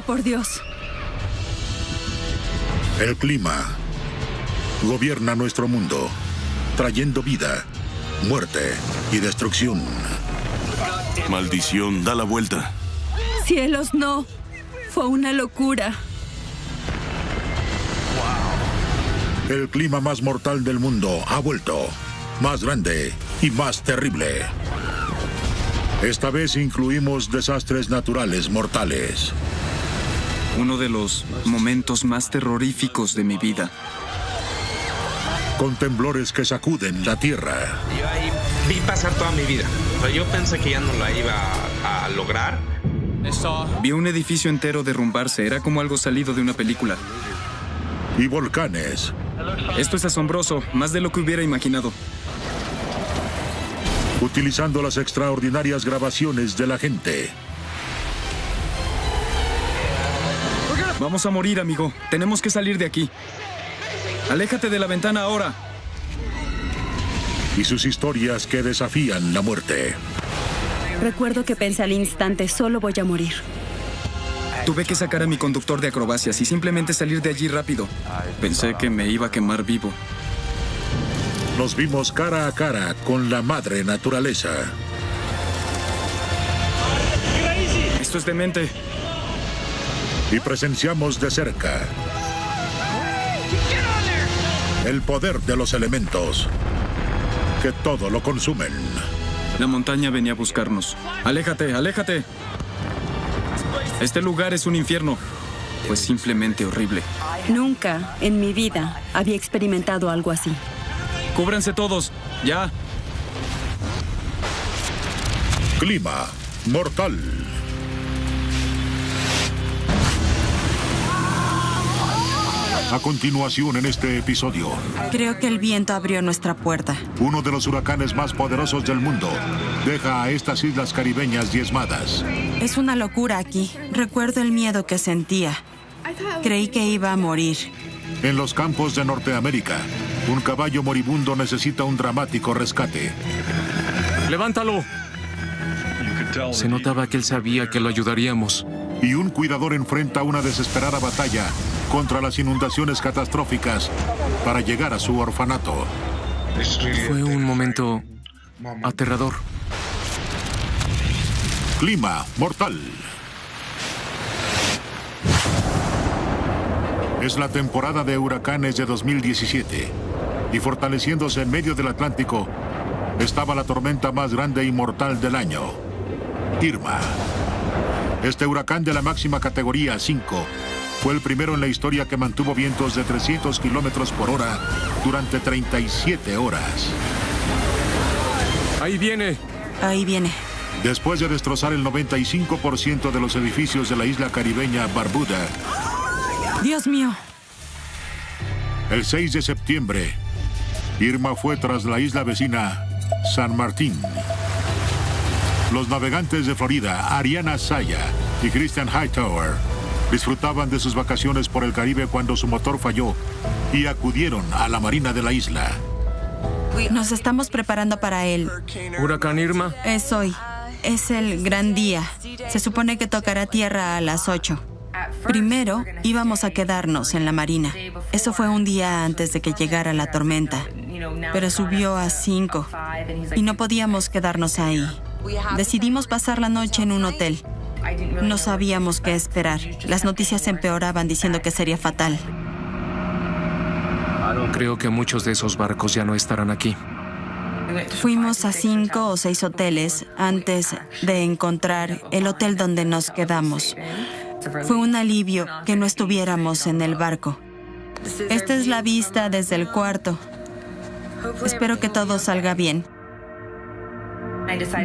por Dios. El clima gobierna nuestro mundo, trayendo vida, muerte y destrucción. Maldición, da la vuelta. Cielos, no. Fue una locura. El clima más mortal del mundo ha vuelto, más grande y más terrible. Esta vez incluimos desastres naturales mortales. Uno de los momentos más terroríficos de mi vida. Con temblores que sacuden la tierra. Yo ahí vi pasar toda mi vida. O sea, yo pensé que ya no la iba a lograr. Vi un edificio entero derrumbarse. Era como algo salido de una película. Y volcanes. Esto es asombroso, más de lo que hubiera imaginado. Utilizando las extraordinarias grabaciones de la gente. Vamos a morir, amigo. Tenemos que salir de aquí. Aléjate de la ventana ahora. Y sus historias que desafían la muerte. Recuerdo que pensé al instante, solo voy a morir. Tuve que sacar a mi conductor de acrobacias y simplemente salir de allí rápido. Pensé que me iba a quemar vivo. Nos vimos cara a cara con la madre naturaleza. Esto es demente. Y presenciamos de cerca el poder de los elementos que todo lo consumen. La montaña venía a buscarnos. ¡Aléjate, aléjate! Este lugar es un infierno. Fue simplemente horrible. Nunca en mi vida había experimentado algo así. ¡Cúbranse todos! ¡Ya! Clima mortal. A continuación en este episodio, Creo que el viento abrió nuestra puerta. uno de los huracanes más poderosos del mundo deja a estas islas caribeñas diezmadas. Es una locura aquí. Recuerdo el miedo que sentía. Creí que iba a morir. En los campos de Norteamérica, un caballo moribundo necesita un dramático rescate. ¡Levántalo! Se notaba que él sabía que lo ayudaríamos. Y un cuidador enfrenta una desesperada batalla contra las inundaciones catastróficas para llegar a su orfanato. Fue un momento aterrador. Clima mortal. Es la temporada de huracanes de 2017 y fortaleciéndose en medio del Atlántico estaba la tormenta más grande y mortal del año, Irma. Este huracán de la máxima categoría 5 fue el primero en la historia que mantuvo vientos de 300 kilómetros por hora durante 37 horas. ¡Ahí viene! Ahí viene. Después de destrozar el 95% de los edificios de la isla caribeña Barbuda, Dios mío. el 6 de septiembre, Irma fue tras la isla vecina San Martín. Los navegantes de Florida, Ariana Saya y Christian Hightower, disfrutaban de sus vacaciones por el Caribe cuando su motor falló y acudieron a la marina de la isla. Nos estamos preparando para él. ¿Huracán Irma? Es hoy. Es el gran día. Se supone que tocará tierra a las 8. Primero íbamos a quedarnos en la marina. Eso fue un día antes de que llegara la tormenta. Pero subió a 5 y no podíamos quedarnos ahí. Decidimos pasar la noche en un hotel. No sabíamos qué esperar. Las noticias empeoraban diciendo que sería fatal. Creo que muchos de esos barcos ya no estarán aquí. Fuimos a 5 o 6 hoteles antes de encontrar el hotel donde nos quedamos. Fue un alivio que no estuviéramos en el barco. Esta es la vista desde el cuarto. Espero que todo salga bien.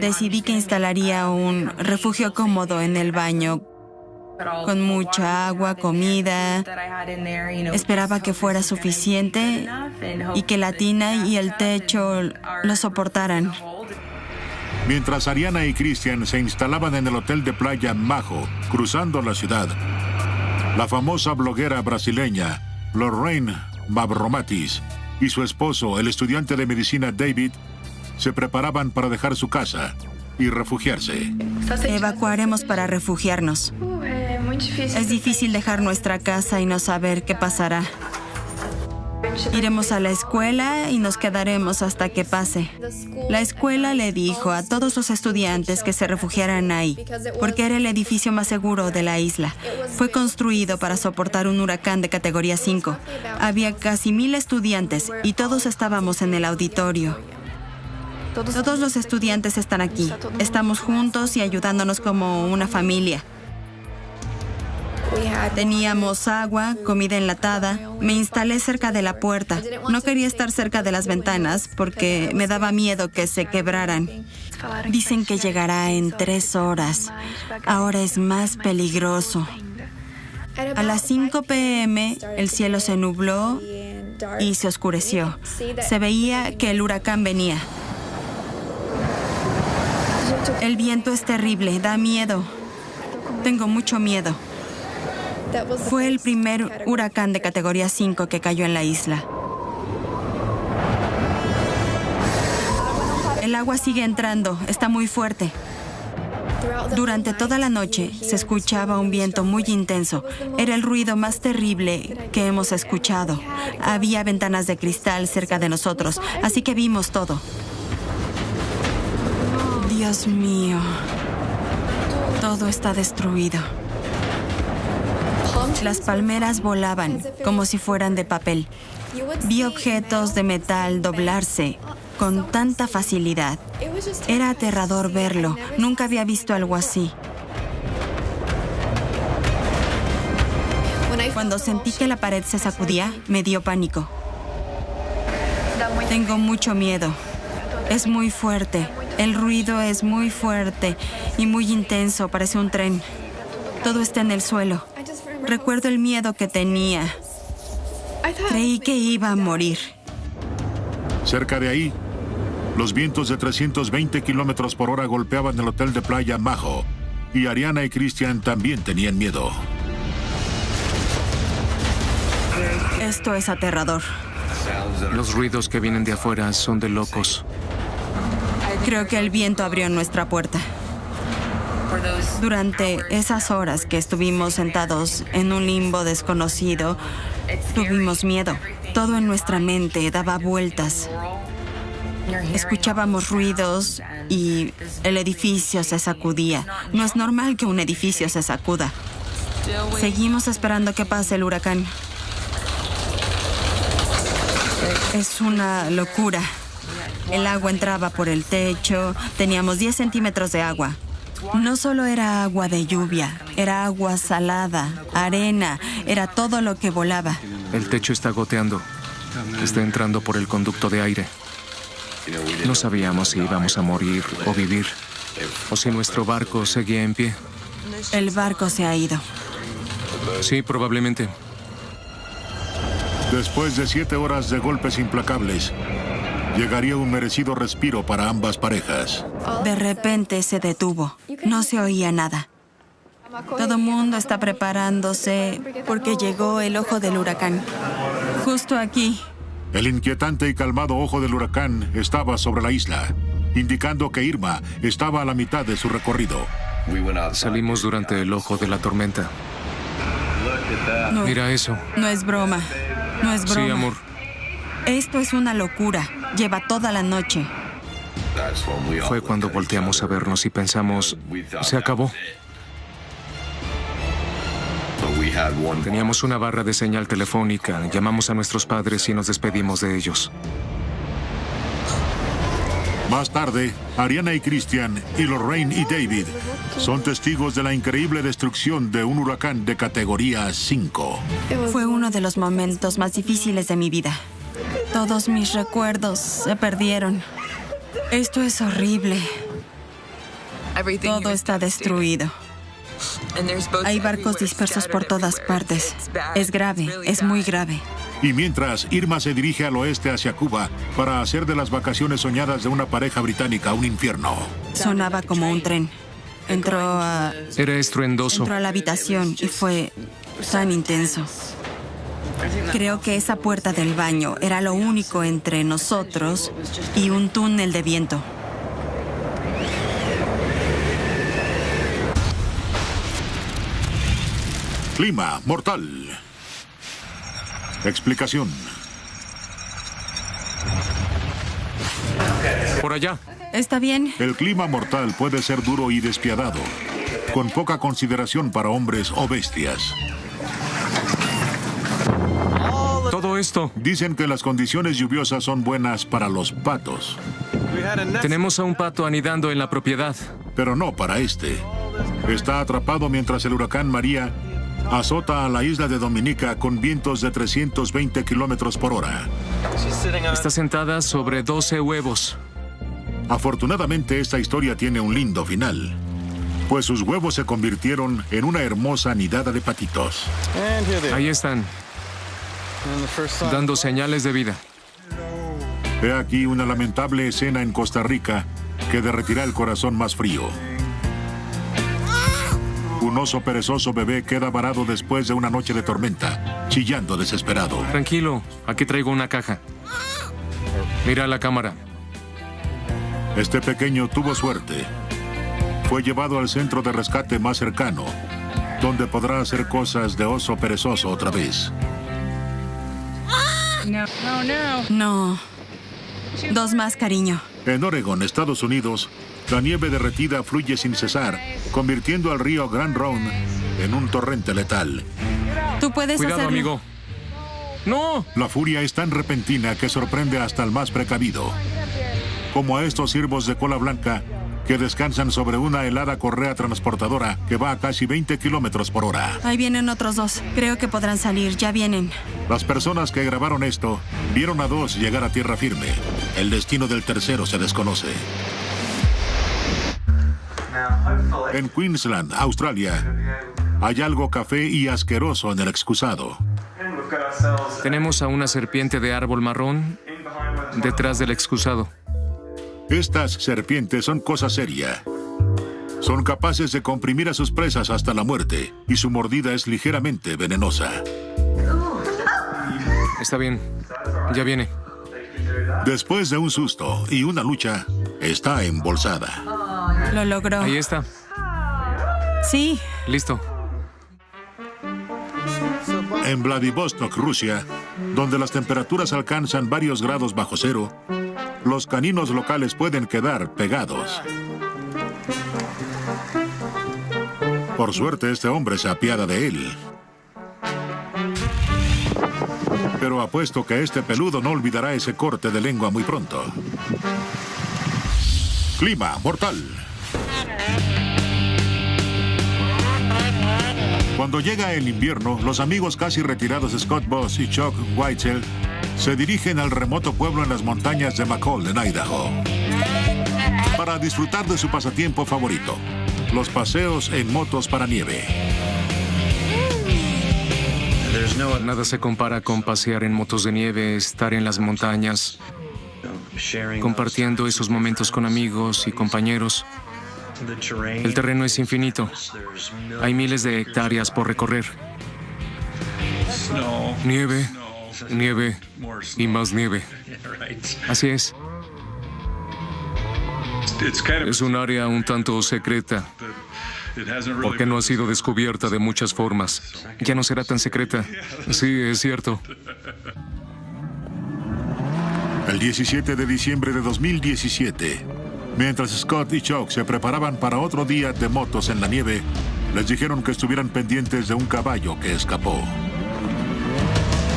Decidí que instalaría un refugio cómodo en el baño, con mucha agua, comida. Esperaba que fuera suficiente y que la tina y el techo lo soportaran. Mientras Ariana y Christian se instalaban en el hotel de playa Majo, cruzando la ciudad, la famosa bloguera brasileña Lorraine Mavromatis y su esposo, el estudiante de medicina David, se preparaban para dejar su casa y refugiarse. Evacuaremos para refugiarnos. Es difícil dejar nuestra casa y no saber qué pasará. Iremos a la escuela y nos quedaremos hasta que pase. La escuela le dijo a todos los estudiantes que se refugiaran ahí, porque era el edificio más seguro de la isla. Fue construido para soportar un huracán de categoría 5. Había casi 1000 estudiantes y todos estábamos en el auditorio. Todos los estudiantes están aquí. Estamos juntos y ayudándonos como una familia. Teníamos agua, comida enlatada. Me instalé cerca de la puerta. No quería estar cerca de las ventanas porque me daba miedo que se quebraran. Dicen que llegará en 3 horas. Ahora es más peligroso. A las 5 p.m. el cielo se nubló y se oscureció. Se veía que el huracán venía. El viento es terrible, da miedo. Tengo mucho miedo. Fue el primer huracán de categoría 5 que cayó en la isla. El agua sigue entrando, está muy fuerte. Durante toda la noche se escuchaba un viento muy intenso. Era el ruido más terrible que hemos escuchado. Había ventanas de cristal cerca de nosotros, así que vimos todo. Dios mío, todo está destruido. Las palmeras volaban como si fueran de papel. Vi objetos de metal doblarse con tanta facilidad. Era aterrador verlo. Nunca había visto algo así. Cuando sentí que la pared se sacudía, me dio pánico. Tengo mucho miedo. Es muy fuerte. El ruido es muy fuerte y muy intenso. Parece un tren. Todo está en el suelo. Recuerdo el miedo que tenía. Creí que iba a morir. Cerca de ahí, los vientos de 320 kilómetros por hora golpeaban el hotel de playa Majo. Y Ariana y Christian también tenían miedo. Esto es aterrador. Los ruidos que vienen de afuera son de locos. Creo que el viento abrió nuestra puerta. Durante esas horas que estuvimos sentados en un limbo desconocido, tuvimos miedo. Todo en nuestra mente daba vueltas. Escuchábamos ruidos y el edificio se sacudía. No es normal que un edificio se sacuda. Seguimos esperando que pase el huracán. Es una locura. El agua entraba por el techo. Teníamos 10 centímetros de agua. No solo era agua de lluvia, era agua salada, arena, era todo lo que volaba. El techo está goteando. Está entrando por el conducto de aire. No sabíamos si íbamos a morir o vivir, o si nuestro barco seguía en pie. El barco se ha ido. Sí, probablemente. Después de 7 horas de golpes implacables, llegaría un merecido respiro para ambas parejas. De repente se detuvo. No se oía nada. Todo el mundo está preparándose porque llegó el ojo del huracán. Justo aquí. El inquietante y calmado ojo del huracán estaba sobre la isla, indicando que Irma estaba a la mitad de su recorrido. Salimos durante el ojo de la tormenta. No, Mira eso. no es broma. No es broma. Sí, amor. Esto es una locura. Lleva toda la noche. Fue cuando volteamos a vernos y pensamos, se acabó. Teníamos una barra de señal telefónica, llamamos a nuestros padres y nos despedimos de ellos. Más tarde, Ariana y Christian y Lorraine y David son testigos de la increíble destrucción de un huracán de categoría 5. Fue uno de los momentos más difíciles de mi vida. Todos mis recuerdos se perdieron. Esto es horrible. Todo está destruido. Hay barcos dispersos por todas partes. Es grave, es muy grave. Y mientras, Irma se dirige al oeste hacia Cuba para hacer de las vacaciones soñadas de una pareja británica un infierno. Sonaba como un tren. Entró a Era estruendoso. la habitación y fue tan intenso. Creo que esa puerta del baño era lo único entre nosotros y un túnel de viento. Clima mortal. Explicación. Por allá. ¿Está bien? El clima mortal puede ser duro y despiadado, con poca consideración para hombres o bestias. Todo esto. Dicen que las condiciones lluviosas son buenas para los patos, Tenemos a un pato anidando en la propiedad. pero no para este. Está atrapado mientras el huracán María azota a la isla de Dominica con vientos de 320 kilómetros por hora. Está sentada sobre 12 huevos. Afortunadamente, esta historia tiene un lindo final, pues sus huevos se convirtieron en una hermosa nidada de patitos. Ahí están, dando señales de vida. He aquí una lamentable escena en Costa Rica que derretirá el corazón más frío. Un oso perezoso bebé queda varado después de una noche de tormenta, chillando desesperado. Tranquilo, aquí traigo una caja. Mira la cámara. Este pequeño tuvo suerte. Fue llevado al centro de rescate más cercano, donde podrá hacer cosas de oso perezoso otra vez. No. 2 más, cariño. En Oregon, Estados Unidos, la nieve derretida fluye sin cesar, convirtiendo al río Grand Ronde en un torrente letal. Tú puedes Cuidado, hacerlo. amigo. ¡No! La furia es tan repentina que sorprende hasta el más precavido. Como a estos ciervos de cola blanca que descansan sobre una helada correa transportadora que va a casi 20 kilómetros por hora. Ahí vienen otros 2. Creo que podrán salir. Ya vienen. Las personas que grabaron esto vieron a 2 llegar a tierra firme. El destino del tercero se desconoce. En Queensland, Australia, hay algo café y asqueroso en el excusado. Tenemos a una serpiente de árbol marrón detrás del excusado. Estas serpientes son cosa seria. Son capaces de comprimir a sus presas hasta la muerte y su mordida es ligeramente venenosa. Está bien, ya viene. Después de un susto y una lucha, está embolsada. Lo logró. Ahí está, Sí. listo. En Vladivostok, Rusia, donde las temperaturas alcanzan varios grados bajo cero, los caninos locales pueden quedar pegados. Por suerte, este hombre se apiada de él. Pero apuesto que este peludo no olvidará ese corte de lengua muy pronto. Clima mortal. Cuando llega el invierno, los amigos casi retirados Scott Boss y Chuck Whitesell se dirigen al remoto pueblo en las montañas de McCall, en Idaho, para disfrutar de su pasatiempo favorito, los paseos en motos para nieve. Nada se compara con pasear en motos de nieve, estar en las montañas, compartiendo esos momentos con amigos y compañeros. El terreno es infinito. Hay miles de hectáreas por recorrer. Nieve, nieve y más nieve. Así es. Es un área un tanto secreta, porque no ha sido descubierta de muchas formas. Ya no será tan secreta. Sí, es cierto. El 17 de diciembre de 2017, mientras Scott y Chuck se preparaban para otro día de motos en la nieve, les dijeron que estuvieran pendientes de un caballo que escapó.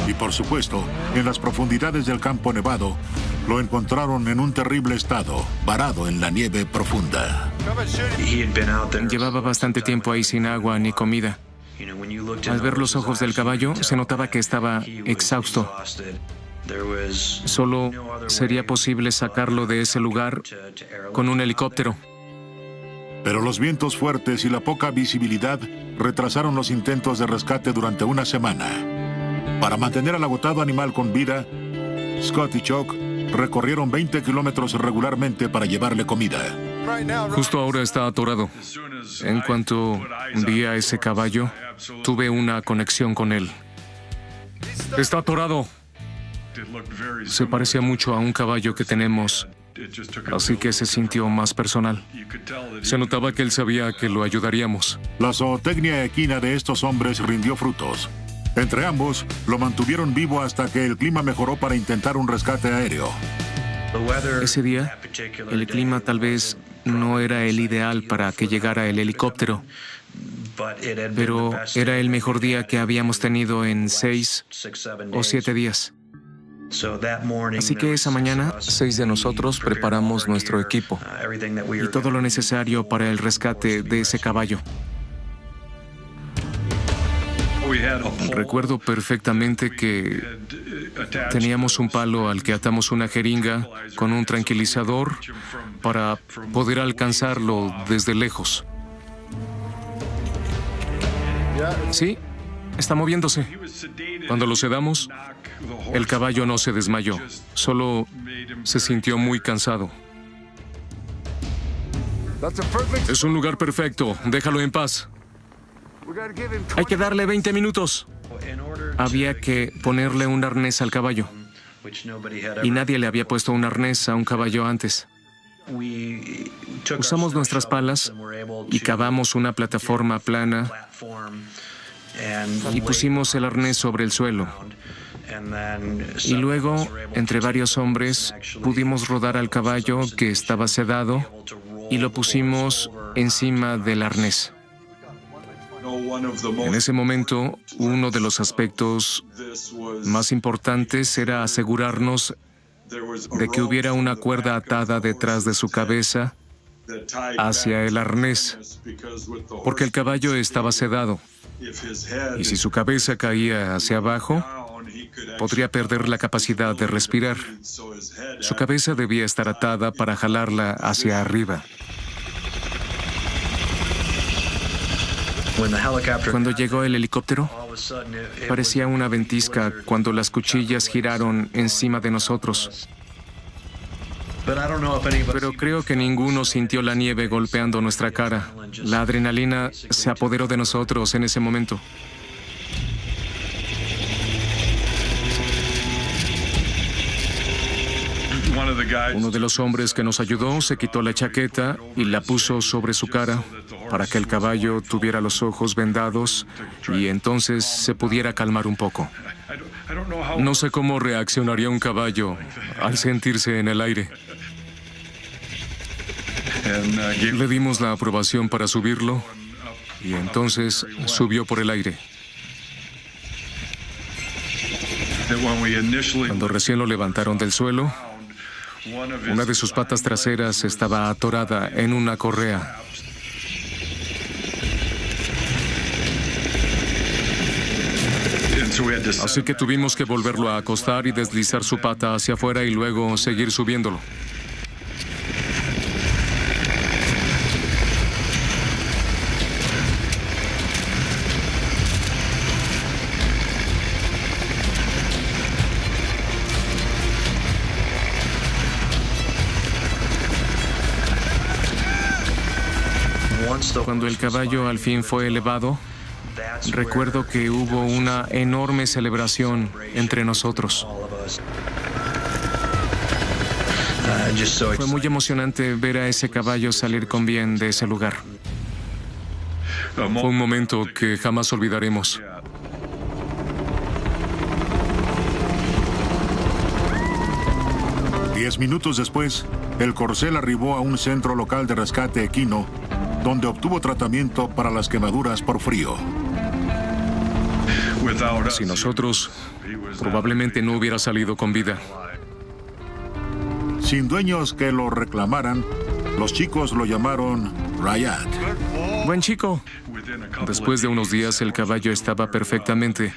Y por supuesto, en las profundidades del campo nevado, lo encontraron en un terrible estado, varado en la nieve profunda. Llevaba bastante tiempo ahí sin agua ni comida. Al ver los ojos del caballo, se notaba que estaba exhausto. Solo sería posible sacarlo de ese lugar con un helicóptero. Pero los vientos fuertes y la poca visibilidad retrasaron los intentos de rescate durante una semana. Para mantener al agotado animal con vida, Scott y Chuck recorrieron 20 kilómetros regularmente para llevarle comida. Justo ahora está atorado. En cuanto vi a ese caballo, tuve una conexión con él. Está atorado. Se parecía mucho a un caballo que tenemos así que se sintió más personal. Se notaba que él sabía que lo ayudaríamos. La zootecnia equina de estos hombres rindió frutos. Entre ambos, lo mantuvieron vivo hasta que el clima mejoró para intentar un rescate aéreo. Ese día, el clima tal vez no era el ideal para que llegara el helicóptero, pero era el mejor día que habíamos tenido en 6 o 7 días. Así que esa mañana, 6 de nosotros preparamos nuestro equipo y todo lo necesario para el rescate de ese caballo. Recuerdo perfectamente que teníamos un palo al que atamos una jeringa con un tranquilizador para poder alcanzarlo desde lejos. Sí, está moviéndose. Cuando lo sedamos, el caballo no se desmayó, solo se sintió muy cansado. Es un lugar perfecto, déjalo en paz. Hay que darle 20 minutos. Había que ponerle un arnés al caballo. Y nadie le había puesto un arnés a un caballo antes. Usamos nuestras palas y cavamos una plataforma plana y pusimos el arnés sobre el suelo. Y luego, entre varios hombres, pudimos rodar al caballo que estaba sedado y lo pusimos encima del arnés. En ese momento, uno de los aspectos más importantes era asegurarnos de que hubiera una cuerda atada detrás de su cabeza hacia el arnés, porque el caballo estaba sedado, y si su cabeza caía hacia abajo, podría perder la capacidad de respirar. Su cabeza debía estar atada para jalarla hacia arriba. Cuando llegó el helicóptero, parecía una ventisca cuando las cuchillas giraron encima de nosotros. Pero creo que ninguno sintió la nieve golpeando nuestra cara. La adrenalina se apoderó de nosotros en ese momento. Uno de los hombres que nos ayudó se quitó la chaqueta y la puso sobre su cara para que el caballo tuviera los ojos vendados y entonces se pudiera calmar un poco. No sé cómo reaccionaría un caballo al sentirse en el aire. Le dimos la aprobación para subirlo y entonces subió por el aire. Cuando recién lo levantaron del suelo, una de sus patas traseras estaba atorada en una correa. Así que tuvimos que volverlo a acostar y deslizar su pata hacia afuera y luego seguir subiéndolo. Cuando el caballo al fin fue elevado, recuerdo que hubo una enorme celebración entre nosotros. Fue muy emocionante ver a ese caballo salir con bien de ese lugar. Fue un momento que jamás olvidaremos. Diez minutos después, el corcel arribó a un centro local de rescate equino, donde obtuvo tratamiento para las quemaduras por frío. Sin nosotros, probablemente no hubiera salido con vida. Sin dueños que lo reclamaran, los chicos lo llamaron Rayat. Buen chico. Después de unos días, el caballo estaba perfectamente.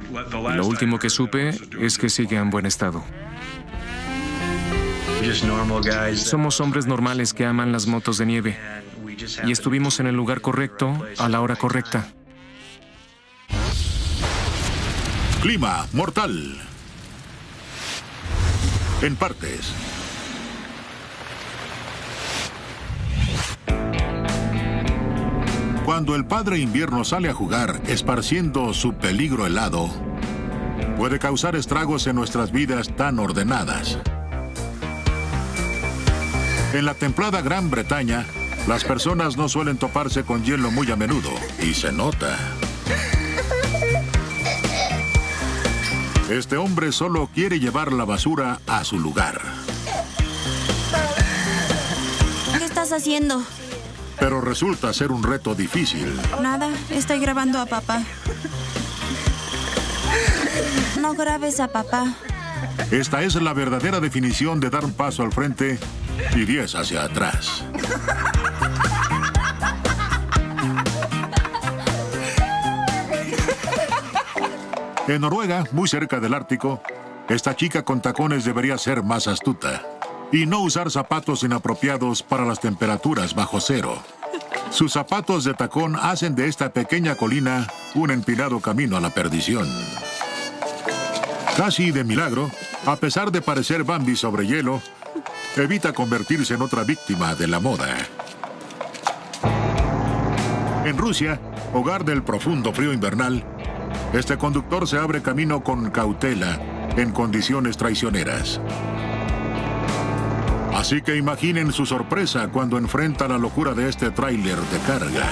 Y lo último que supe es que sigue en buen estado. Somos hombres normales que aman las motos de nieve. Y estuvimos en el lugar correcto a la hora correcta. Clima mortal. En partes. Cuando el padre invierno sale a jugar, esparciendo su peligro helado, puede causar estragos en nuestras vidas tan ordenadas. En la templada Gran Bretaña, las personas no suelen toparse con hielo muy a menudo, y se nota. Este hombre solo quiere llevar la basura a su lugar. ¿Qué estás haciendo? Pero resulta ser un reto difícil. Nada, estoy grabando a papá. No grabes a papá. Esta es la verdadera definición de dar un paso al frente y 10 hacia atrás. En Noruega, muy cerca del Ártico, esta chica con tacones debería ser más astuta y no usar zapatos inapropiados para las temperaturas bajo cero. Sus zapatos de tacón hacen de esta pequeña colina un empinado camino a la perdición. Casi de milagro, a pesar de parecer Bambi sobre hielo, evita convertirse en otra víctima de la moda. En Rusia, hogar del profundo frío invernal, este conductor se abre camino con cautela en condiciones traicioneras. Así que imaginen su sorpresa cuando enfrenta la locura de este tráiler de carga.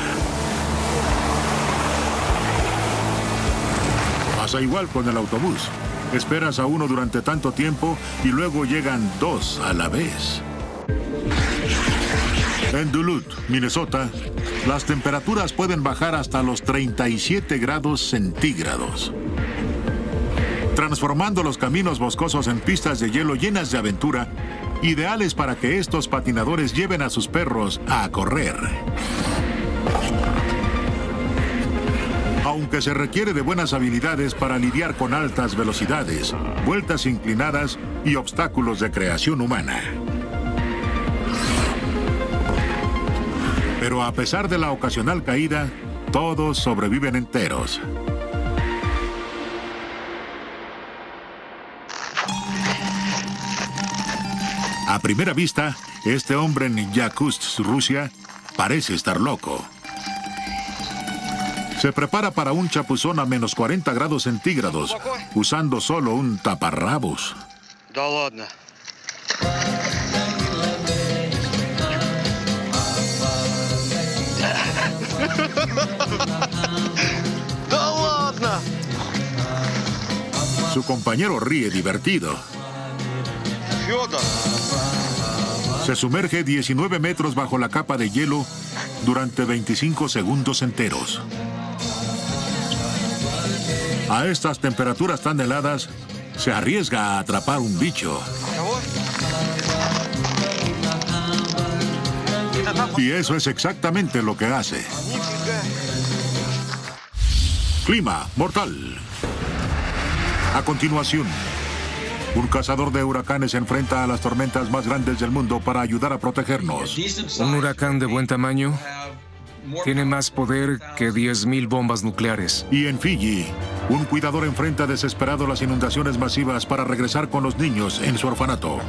Pasa igual con el autobús. Esperas a uno durante tanto tiempo y luego llegan dos a la vez. En Duluth, Minnesota, las temperaturas pueden bajar hasta los 37 grados centígrados, transformando los caminos boscosos en pistas de hielo llenas de aventura, ideales para que estos patinadores lleven a sus perros a correr. Aunque se requiere de buenas habilidades para lidiar con altas velocidades, vueltas inclinadas y obstáculos de creación humana. Pero a pesar de la ocasional caída, todos sobreviven enteros. A primera vista, este hombre en Yakutsk, Rusia, parece estar loco. Se prepara para un chapuzón a menos 40 grados centígrados, usando solo un taparrabos. Su compañero ríe divertido. Se sumerge 19 metros bajo la capa de hielo durante 25 segundos enteros. A estas temperaturas tan heladas, se arriesga a atrapar un bicho. Y eso es exactamente lo que hace. Clima mortal. A continuación, un cazador de huracanes se enfrenta a las tormentas más grandes del mundo para ayudar a protegernos. Un huracán de buen tamaño tiene más poder que 10.000 bombas nucleares. Y en Fiji, un cuidador enfrenta desesperado las inundaciones masivas para regresar con los niños en su orfanato.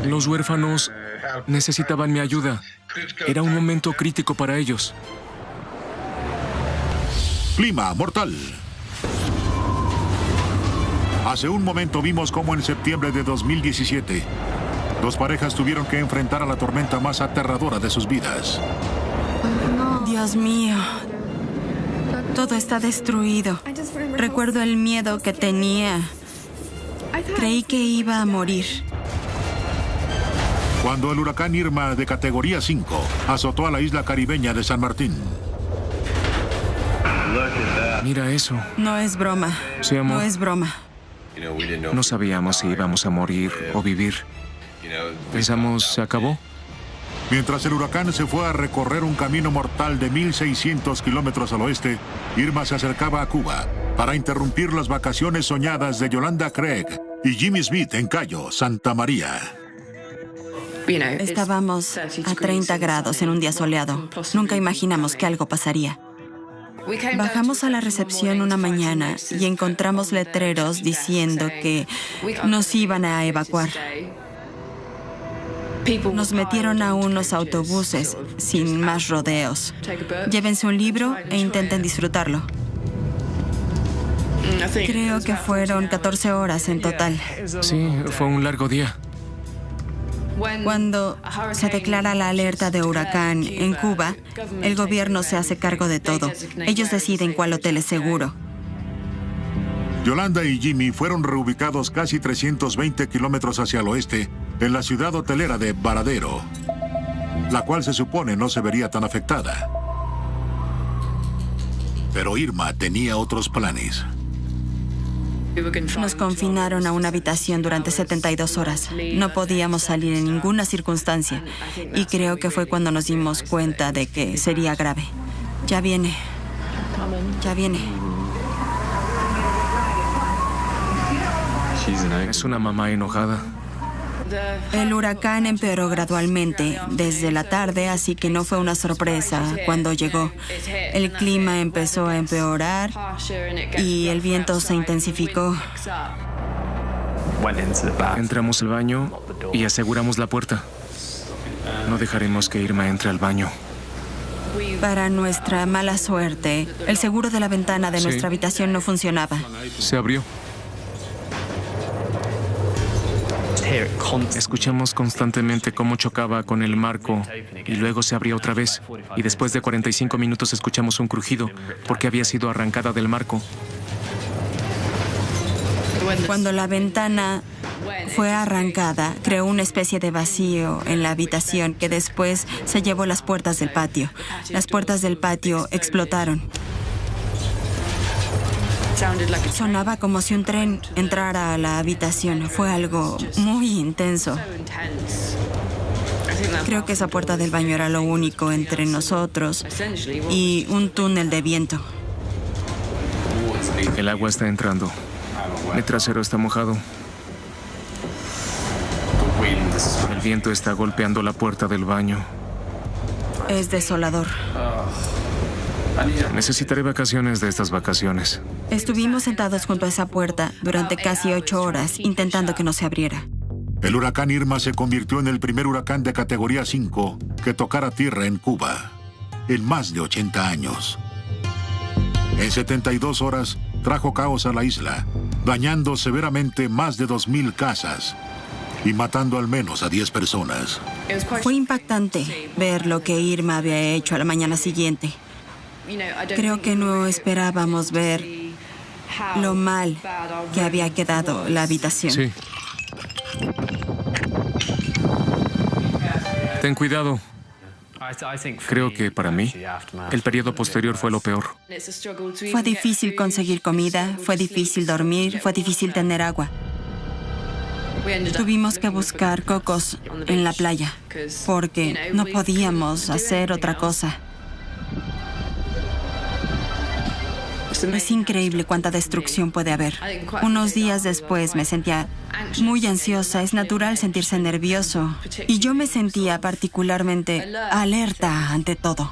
Los huérfanos necesitaban mi ayuda. Era un momento crítico para ellos. Clima mortal. Hace un momento vimos cómo en septiembre de 2017, dos parejas tuvieron que enfrentar a la tormenta más aterradora de sus vidas. Dios mío. Todo está destruido. Recuerdo el miedo que tenía. Creí que iba a morir. Cuando el huracán Irma de categoría 5 azotó a la isla caribeña de San Martín. Mira eso. No es broma. Sí, amor. No es broma. No sabíamos si íbamos a morir o vivir. Pensamos, ¿se acabó? Mientras el huracán se fue a recorrer un camino mortal de 1.600 kilómetros al oeste, Irma se acercaba a Cuba para interrumpir las vacaciones soñadas de Yolanda Craig y Jimmy Smith en Cayo, Santa María. Estábamos a 30 grados en un día soleado. Nunca imaginamos que algo pasaría. Bajamos a la recepción una mañana y encontramos letreros diciendo que nos iban a evacuar. Nos metieron a unos autobuses sin más rodeos. Llévense un libro e intenten disfrutarlo. Creo que fueron 14 horas en total. Sí, fue un largo día. Cuando se declara la alerta de huracán en Cuba, el gobierno se hace cargo de todo. Ellos deciden cuál hotel es seguro. Yolanda y Jimmy fueron reubicados casi 320 kilómetros hacia el oeste, en la ciudad hotelera de Varadero, la cual se supone no se vería tan afectada. Pero Irma tenía otros planes. Nos confinaron a una habitación durante 72 horas. No podíamos salir en ninguna circunstancia. Y creo que fue cuando nos dimos cuenta de que sería grave. Ya viene. Ya viene. Es una mamá enojada. El huracán empeoró gradualmente desde la tarde, así que no fue una sorpresa cuando llegó. El clima empezó a empeorar y el viento se intensificó. Entramos al baño y aseguramos la puerta. No dejaremos que Irma entre al baño. Para nuestra mala suerte, el seguro de la ventana de nuestra habitación no funcionaba. Se abrió. Escuchamos constantemente cómo chocaba con el marco y luego se abría otra vez. Y después de 45 minutos escuchamos un crujido porque había sido arrancada del marco. Cuando la ventana fue arrancada, creó una especie de vacío en la habitación que después se llevó las puertas del patio. Las puertas del patio explotaron. Sonaba como si un tren entrara a la habitación. Fue algo muy intenso. Creo que esa puerta del baño era lo único entre nosotros y un túnel de viento. El agua está entrando. Mi trasero está mojado. El viento está golpeando la puerta del baño. Es desolador. Necesitaré vacaciones de estas vacaciones. Estuvimos sentados junto a esa puerta durante casi 8 horas intentando que no se abriera. El huracán Irma se convirtió en el primer huracán de categoría 5 que tocara tierra en Cuba, en más de 80 años. En 72 horas trajo caos a la isla, dañando severamente más de 2,000 casas y matando al menos a 10 personas. Fue impactante ver lo que Irma había hecho a la mañana siguiente. Creo que no esperábamos ver lo mal que había quedado la habitación. Sí. Ten cuidado. Creo que para mí, el periodo posterior fue lo peor. Fue difícil conseguir comida, fue difícil dormir, fue difícil tener agua. Tuvimos que buscar cocos en la playa porque no podíamos hacer otra cosa. Es increíble cuánta destrucción puede haber. Unos días después me sentía muy ansiosa. Es natural sentirse nervioso. Y yo me sentía particularmente alerta ante todo.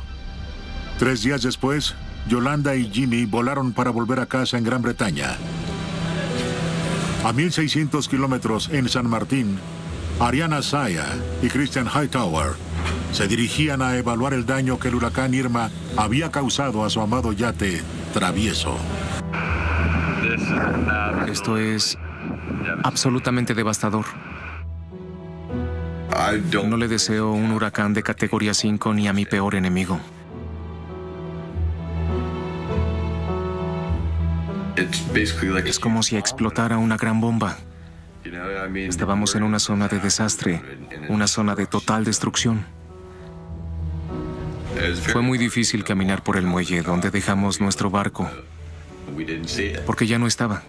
3 días después, Yolanda y Jimmy volaron para volver a casa en Gran Bretaña. A 1,600 kilómetros en San Martín, Ariana Saya y Christian Hightower se dirigían a evaluar el daño que el huracán Irma había causado a su amado yate Travieso. Esto es absolutamente devastador. No le deseo un huracán de categoría 5 ni a mi peor enemigo. Es como si explotara una gran bomba. Estábamos en una zona de desastre, una zona de total destrucción. Fue muy difícil caminar por el muelle donde dejamos nuestro barco, porque ya no estaba.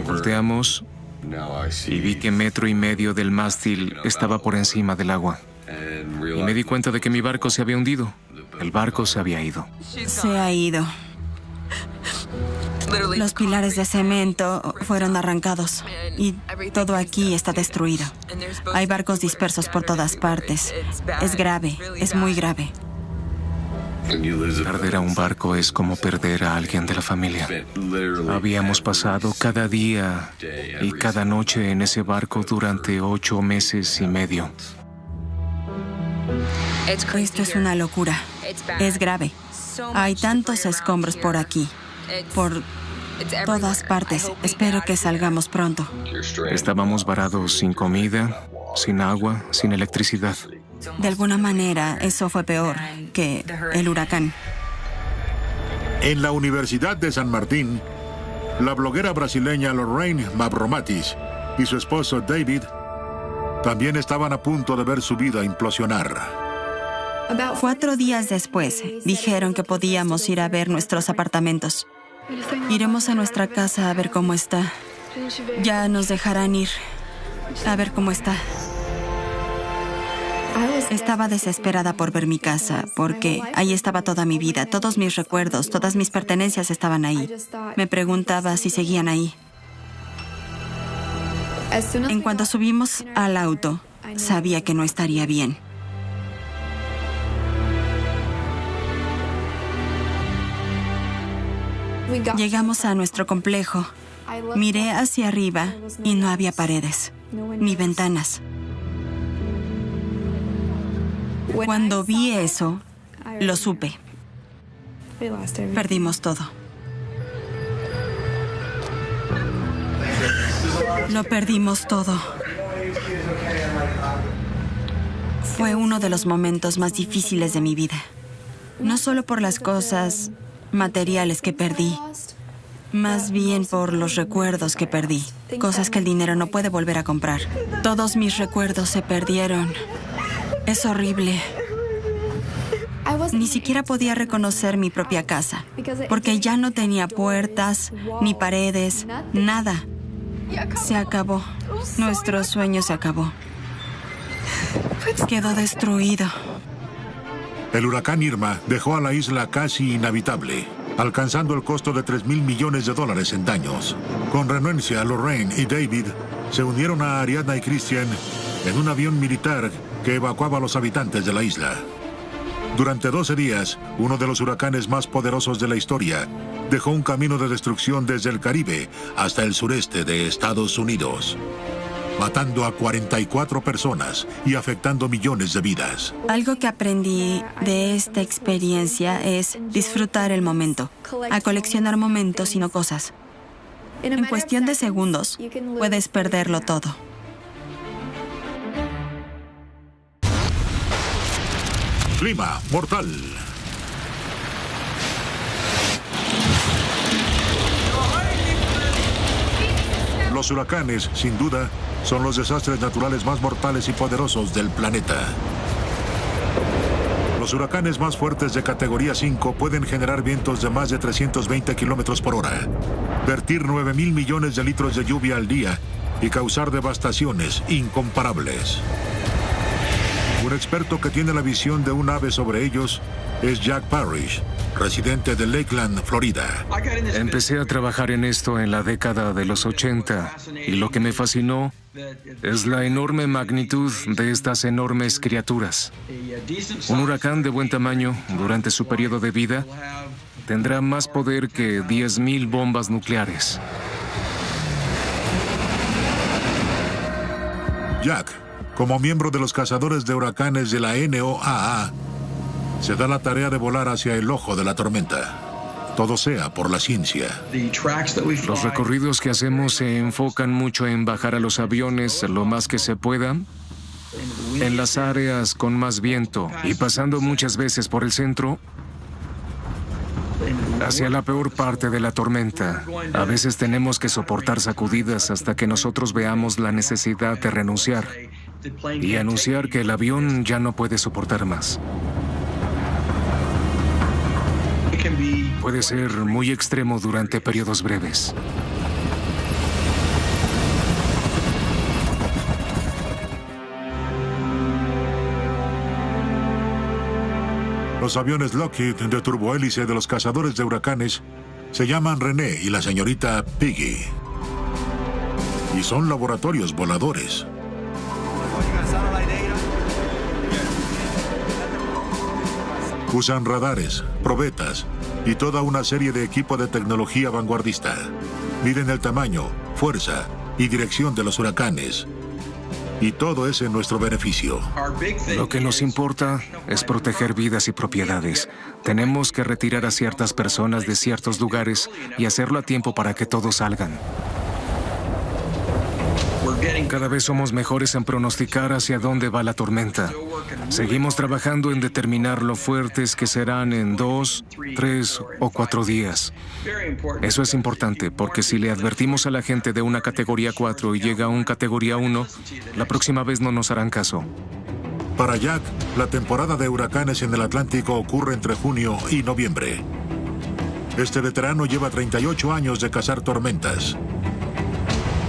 Volteamos y vi que 1,5 metros del mástil estaba por encima del agua. Y me di cuenta de que mi barco se había hundido. El barco se había ido. Se ha ido. Los pilares de cemento fueron arrancados y todo aquí está destruido. Hay barcos dispersos por todas partes. Es grave, es muy grave. Perder a un barco es como perder a alguien de la familia. Habíamos pasado cada día y cada noche en ese barco durante 8 meses y medio. Esto es una locura. Es grave. Hay tantos escombros por aquí, por Todas partes. Espero que salgamos pronto. Estábamos varados sin comida, sin agua, sin electricidad. De alguna manera, eso fue peor que el huracán. En la Universidad de San Martín, la bloguera brasileña Lorraine Mavromatis y su esposo David también estaban a punto de ver su vida implosionar. 4 días después, dijeron que podíamos ir a ver nuestros apartamentos. Iremos a nuestra casa a ver cómo está. Ya nos dejarán ir a ver cómo está. Estaba desesperada por ver mi casa, porque ahí estaba toda mi vida, todos mis recuerdos, todas mis pertenencias estaban ahí. Me preguntaba si seguían ahí. En cuanto subimos al auto, sabía que no estaría bien. Llegamos a nuestro complejo. Miré hacia arriba y no había paredes, ni ventanas. Cuando vi eso, lo supe. Perdimos todo. Lo perdimos todo. Fue uno de los momentos más difíciles de mi vida. No solo por las cosas materiales que perdí, más bien por los recuerdos que perdí. Cosas que el dinero no puede volver a comprar. Todos mis recuerdos se perdieron. Es horrible. Ni siquiera podía reconocer mi propia casa, porque ya no tenía puertas, ni paredes, nada. Se acabó. Nuestro sueño se acabó. Quedó destruido. El huracán Irma dejó a la isla casi inhabitable, alcanzando el costo de $3,000 millones en daños. Con renuencia, Lorraine y David se unieron a Ariadna y Christian en un avión militar que evacuaba a los habitantes de la isla. Durante 12 días, uno de los huracanes más poderosos de la historia dejó un camino de destrucción desde el Caribe hasta el sureste de Estados Unidos, matando a 44 personas y afectando millones de vidas. Algo que aprendí de esta experiencia es disfrutar el momento, a coleccionar momentos y no cosas. En cuestión de segundos, puedes perderlo todo. Clima mortal. Los huracanes, sin duda, son los desastres naturales más mortales y poderosos del planeta. Los huracanes más fuertes de categoría 5 pueden generar vientos de más de 320 kilómetros por hora, vertir 9,000 millones de litros de lluvia al día y causar devastaciones incomparables. Un experto que tiene la visión de un ave sobre ellos es Jack Parrish, residente de Lakeland, Florida. Empecé a trabajar en esto en la década de los 80 y lo que me fascinó es la enorme magnitud de estas enormes criaturas. Un huracán de buen tamaño, durante su periodo de vida, tendrá más poder que 10,000 bombas nucleares. Jack, como miembro de los cazadores de huracanes de la NOAA, se da la tarea de volar hacia el ojo de la tormenta. Todo sea por la ciencia. Los recorridos que hacemos se enfocan mucho en bajar a los aviones lo más que se pueda en las áreas con más viento y pasando muchas veces por el centro hacia la peor parte de la tormenta. A veces tenemos que soportar sacudidas hasta que nosotros veamos la necesidad de renunciar y anunciar que el avión ya no puede soportar más. Puede ser muy extremo durante periodos breves. Los aviones Lockheed de turbohélice de los cazadores de huracanes se llaman René y la señorita Piggy. Y son laboratorios voladores. Usan radares, probetas y toda una serie de equipo de tecnología vanguardista. Miden el tamaño, fuerza y dirección de los huracanes Y todo es en nuestro beneficio. Lo que nos importa es proteger vidas y propiedades. Tenemos que retirar a ciertas personas de ciertos lugares y hacerlo a tiempo para que todos salgan. Cada vez somos mejores en pronosticar hacia dónde va la tormenta. Seguimos trabajando en determinar lo fuertes que serán en 2, 3 o 4 días. Eso es importante porque si le advertimos a la gente de una categoría 4 y llega a un categoría 1, la próxima vez no nos harán caso. Para Jack, la temporada de huracanes en el Atlántico ocurre entre junio y noviembre. Este veterano lleva 38 años de cazar tormentas.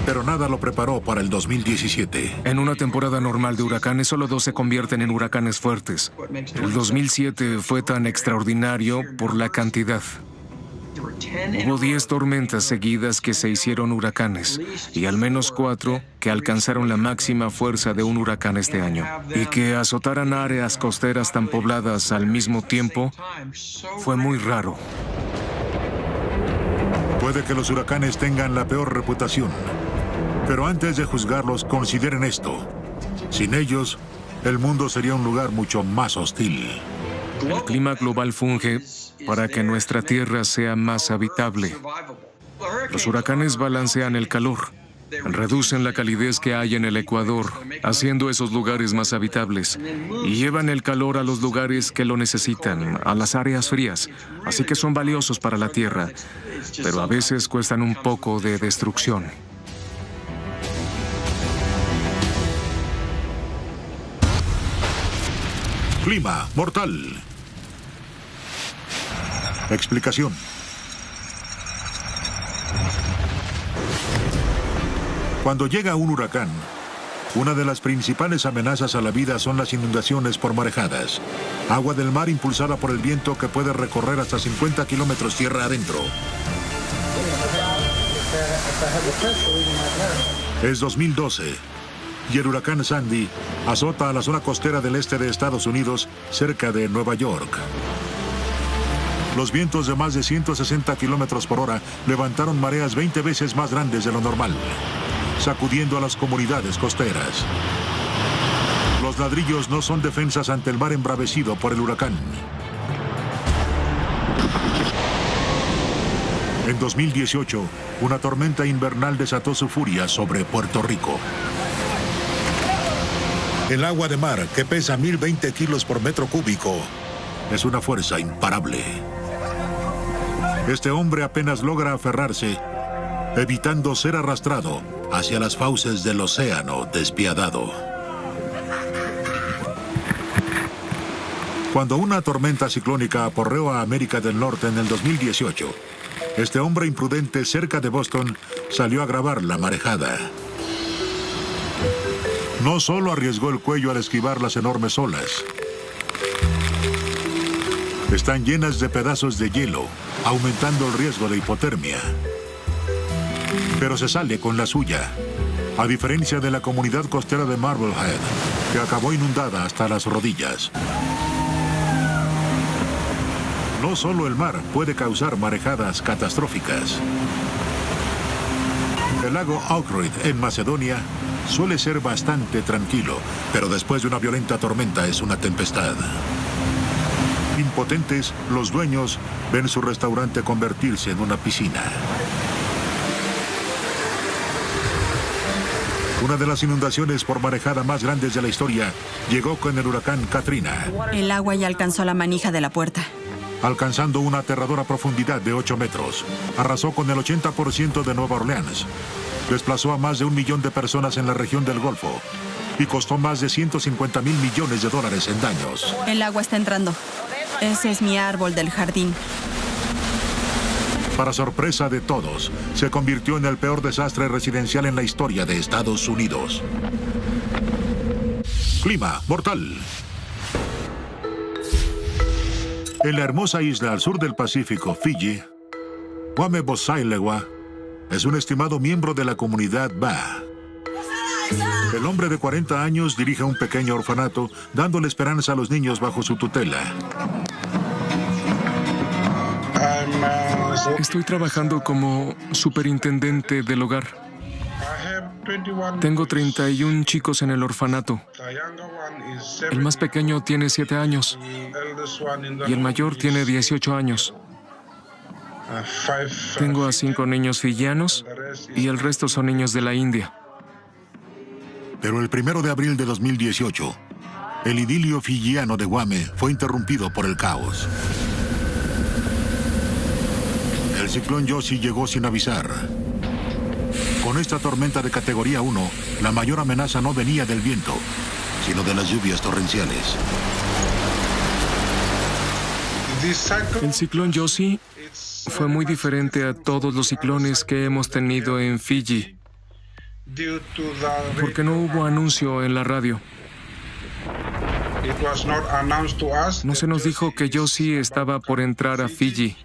Pero nada lo preparó para el 2017. En una temporada normal de huracanes, solo 2 se convierten en huracanes fuertes. El 2007 fue tan extraordinario por la cantidad. Hubo 10 tormentas seguidas que se hicieron huracanes y al menos 4 que alcanzaron la máxima fuerza de un huracán este año. Y que azotaran áreas costeras tan pobladas al mismo tiempo fue muy raro. Puede que los huracanes tengan la peor reputación. Pero antes de juzgarlos, consideren esto. Sin ellos, el mundo sería un lugar mucho más hostil. El clima global funge para que nuestra Tierra sea más habitable. Los huracanes balancean el calor, reducen la calidez que hay en el Ecuador, haciendo esos lugares más habitables, y llevan el calor a los lugares que lo necesitan, a las áreas frías. Así que son valiosos para la Tierra, pero a veces cuestan un poco de destrucción. Clima mortal. Explicación. Cuando llega un huracán, una de las principales amenazas a la vida son las inundaciones por marejadas. Agua del mar impulsada por el viento que puede recorrer hasta 50 kilómetros tierra adentro. Es 2012. Y el huracán Sandy azota a la zona costera del este de Estados Unidos, cerca de Nueva York. Los vientos de más de 160 kilómetros por hora levantaron mareas 20 veces más grandes de lo normal, sacudiendo a las comunidades costeras. Los ladrillos no son defensas ante el mar embravecido por el huracán. En 2018, una tormenta invernal desató su furia sobre Puerto Rico. El agua de mar, que pesa 1020 kilos por metro cúbico, es una fuerza imparable. Este hombre apenas logra aferrarse, evitando ser arrastrado hacia las fauces del océano despiadado. Cuando una tormenta ciclónica aporreó a América del Norte en el 2018, este hombre imprudente cerca de Boston salió a grabar la marejada. No solo arriesgó el cuello al esquivar las enormes olas. Están llenas de pedazos de hielo, aumentando el riesgo de hipotermia. Pero se sale con la suya, a diferencia de la comunidad costera de Marblehead, que acabó inundada hasta las rodillas. No solo el mar puede causar marejadas catastróficas. El lago Ohrid, en Macedonia, suele ser bastante tranquilo, pero después de una violenta tormenta es una tempestad. Impotentes, los dueños ven su restaurante convertirse en una piscina. Una de las inundaciones por marejada más grandes de la historia llegó con el huracán Katrina. El agua ya alcanzó la manija de la puerta. Alcanzando una aterradora profundidad de 8 metros. Arrasó con el 80% de Nueva Orleans. Desplazó a más de 1 millón de personas en la región del Golfo y costó más de $150 mil millones en daños. El agua está entrando. Ese es mi árbol del jardín. Para sorpresa de todos, se convirtió en el peor desastre residencial en la historia de Estados Unidos. Clima mortal. En la hermosa isla al sur del Pacífico, Fiji, Kwame Bosailewa es un estimado miembro de la comunidad Ba. El hombre de 40 años dirige un pequeño orfanato, dándole esperanza a los niños bajo su tutela. Estoy trabajando como superintendente del hogar. Tengo 31 chicos en el orfanato. El más pequeño tiene 7 años y el mayor tiene 18 años. Tengo a 5 niños fijianos y el resto son niños de la India. Pero el 1 de abril de 2018, el idilio fijiano de Guame fue interrumpido por el caos. El ciclón Yossi llegó sin avisar. Con esta tormenta de categoría 1, la mayor amenaza no venía del viento, sino de las lluvias torrenciales. El ciclón Yossi fue muy diferente a todos los ciclones que hemos tenido en Fiji, porque no hubo anuncio en la radio. No se nos dijo que Yossi estaba por entrar a Fiji.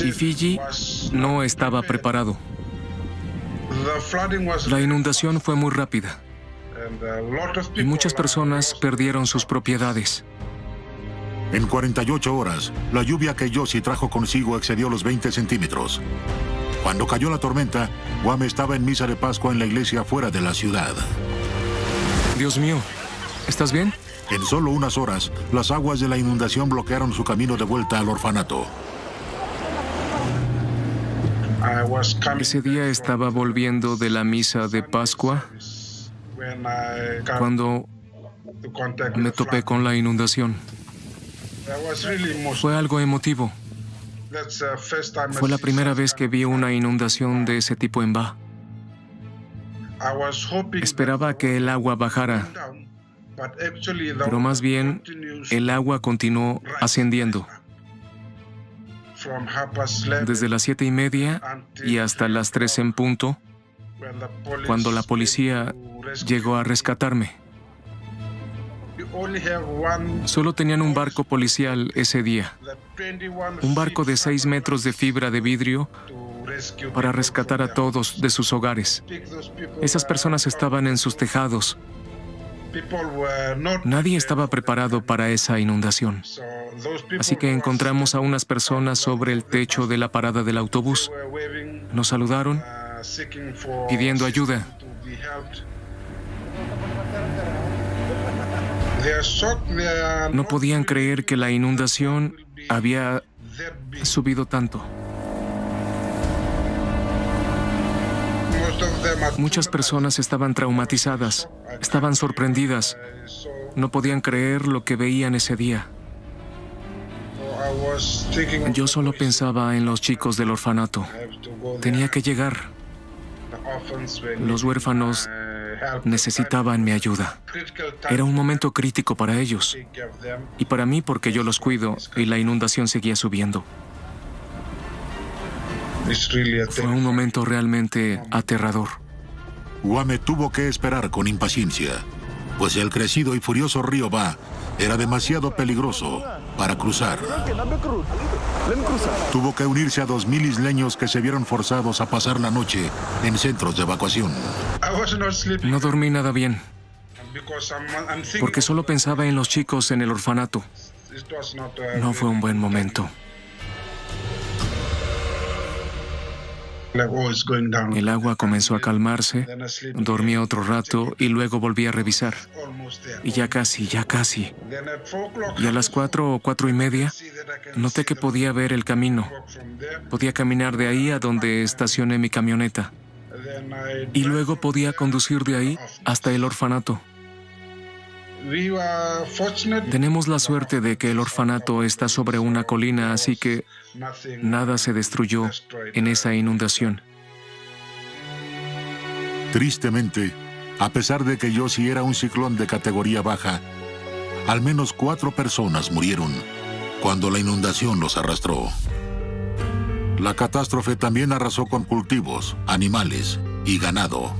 Y Fiji no estaba preparado. La inundación fue muy rápida y muchas personas perdieron sus propiedades. En 48 horas, la lluvia que Yossi trajo consigo excedió los 20 centímetros. Cuando cayó la tormenta, Guame estaba en misa de Pascua en la iglesia fuera de la ciudad. Dios mío, ¿estás bien? En solo unas horas, las aguas de la inundación bloquearon su camino de vuelta al orfanato. Ese día estaba volviendo de la misa de Pascua cuando me topé con la inundación. Fue algo emotivo. Fue la primera vez que vi una inundación de ese tipo en Ba. Esperaba que el agua bajara, pero más bien el agua continuó ascendiendo. Desde las 7:30 y hasta las 3 en punto, cuando la policía llegó a rescatarme. Solo tenían un barco policial ese día, un barco de 6 metros de fibra de vidrio para rescatar a todos de sus hogares. Esas personas estaban en sus tejados. Nadie estaba preparado para esa inundación. Así que encontramos a unas personas sobre el techo de la parada del autobús. Nos saludaron, pidiendo ayuda. No podían creer que la inundación había subido tanto. Muchas personas estaban traumatizadas, estaban sorprendidas. No podían creer lo que veían ese día. Yo solo pensaba en los chicos del orfanato. Tenía que llegar. Los huérfanos necesitaban mi ayuda. Era un momento crítico para ellos. Y para mí porque yo los cuido y la inundación seguía subiendo. Fue un momento realmente aterrador. Guame tuvo que esperar con impaciencia, pues el crecido y furioso río Ba era demasiado peligroso para cruzar. Tuvo que unirse a 2,000 isleños que se vieron forzados a pasar la noche en centros de evacuación. No dormí nada bien, porque solo pensaba en los chicos en el orfanato. No fue un buen momento. El agua comenzó a calmarse, dormí otro rato y luego volví a revisar. Y ya casi. Y a las 4 o 4:30, noté que podía ver el camino. Podía caminar de ahí a donde estacioné mi camioneta. Y luego podía conducir de ahí hasta el orfanato. Tenemos la suerte de que el orfanato está sobre una colina, así que nada se destruyó en esa inundación. Tristemente, a pesar de que Yossi era un ciclón de categoría baja, al menos 4 personas murieron cuando la inundación los arrastró. La catástrofe también arrasó con cultivos, animales y ganado.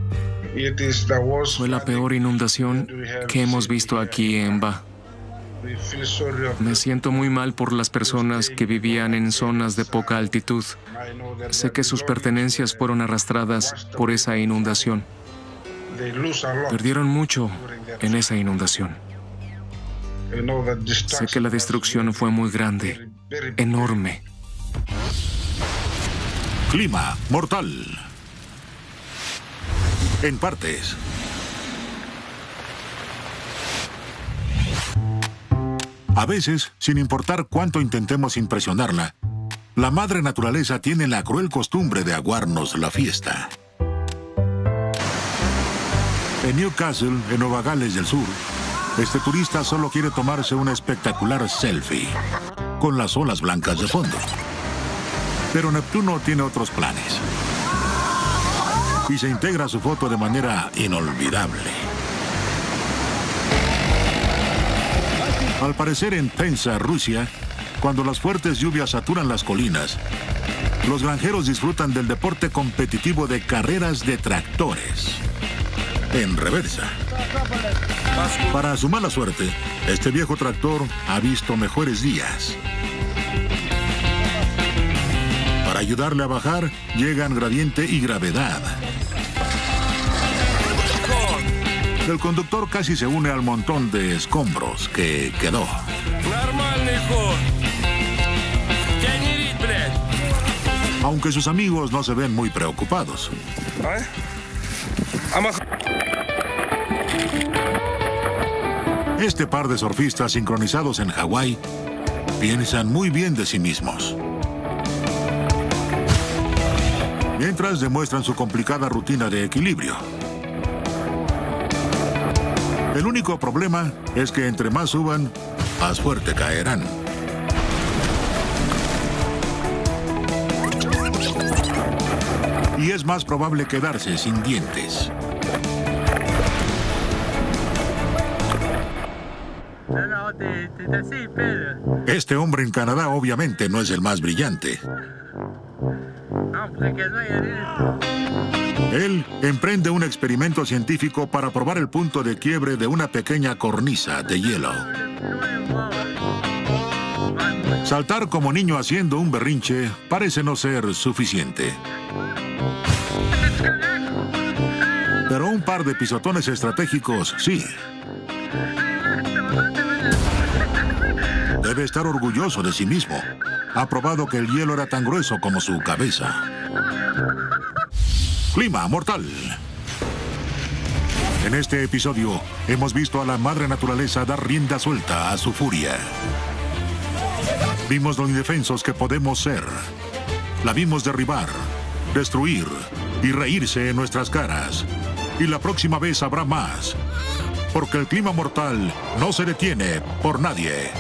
Fue la peor inundación que hemos visto aquí en Ba. Me siento muy mal por las personas que vivían en zonas de poca altitud. Sé que sus pertenencias fueron arrastradas por esa inundación. Perdieron mucho en esa inundación. Sé que la destrucción fue muy grande, enorme. Clima mortal. en partes. A veces, sin importar cuánto intentemos impresionarla, la madre naturaleza tiene la cruel costumbre de aguarnos la fiesta. En Newcastle, en Nueva Gales del Sur, este turista solo quiere tomarse una espectacular selfie, con las olas blancas de fondo. Pero Neptuno tiene otros planes. Y se integra a su foto de manera inolvidable. Al parecer en Penza, Rusia, cuando las fuertes lluvias saturan las colinas, los granjeros disfrutan del deporte competitivo de carreras de tractores. En reversa. Para su mala suerte, este viejo tractor ha visto mejores días. Para ayudarle a bajar, llegan gradiente y gravedad. El conductor casi se une al montón de escombros que quedó. Aunque sus amigos no se ven muy preocupados. Este par de surfistas sincronizados en Hawái piensan muy bien de sí mismos. Mientras demuestran su complicada rutina de equilibrio. El único problema es que entre más suban, más fuerte caerán. Y es más probable quedarse sin dientes. Este hombre en Canadá obviamente no es el más brillante. Él emprende un experimento científico para probar el punto de quiebre de una pequeña cornisa de hielo. Saltar como niño haciendo un berrinche parece no ser suficiente. Pero un par de pisotones estratégicos, sí. Debe estar orgulloso de sí mismo. Ha probado que el hielo era tan grueso como su cabeza. Clima mortal. En este episodio hemos visto a la madre naturaleza dar rienda suelta a su furia. Vimos lo indefensos que podemos ser. La vimos derribar, destruir y reírse en nuestras caras. Y la próxima vez habrá más. Porque el clima mortal no se detiene por nadie.